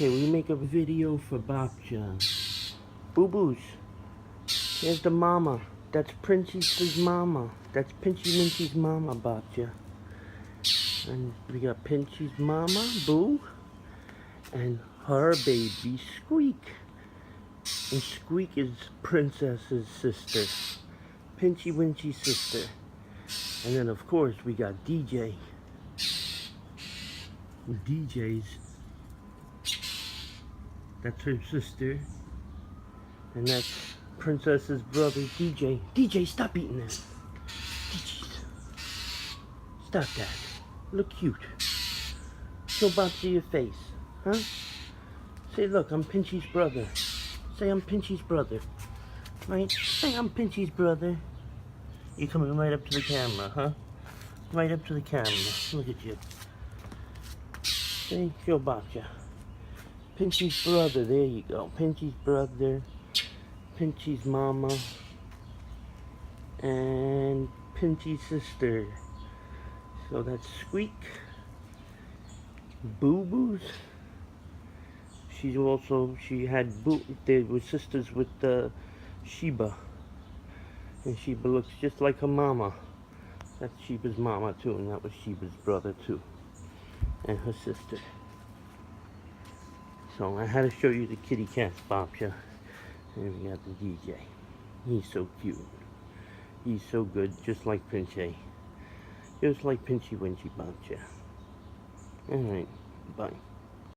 Okay, we make a video for Babcha. Boo Boos. Here's the mama. That's Princess's mama. That's Pinchy Minty's mama, Babcha. And we got Pinchy's mama, Boo. And her baby, Squeak. And Squeak is Princess's sister. Pinchy Winchy's sister. And then of course we got DJ. DJ's. That's her sister. And that's Princess's brother, DJ. DJ, stop eating that. DJ, stop that. Look cute. Show Babcha your face. Huh? Say, look, I'm Pinchy's brother. Say I'm Pinchy's brother. Right? Say I'm Pinchy's brother. You're coming right up to the camera, huh? Right up to the camera. Look at you. Say, show Babcha. Pinchy's brother, there you go. Pinchy's brother, Pinchy's mama, and Pinchy's sister. So that's Squeak, Boo Boos. She had Boo, they were sisters with Sheba. And Sheba looks just like her mama. That's Sheba's mama too, and that was Sheba's brother too. And her sister. So I had to show you the kitty cats, Babcha. And we got the DJ. He's so cute. He's so good, just like Pinchy. Just like Pinchy Winchy, Babcha. Alright, bye.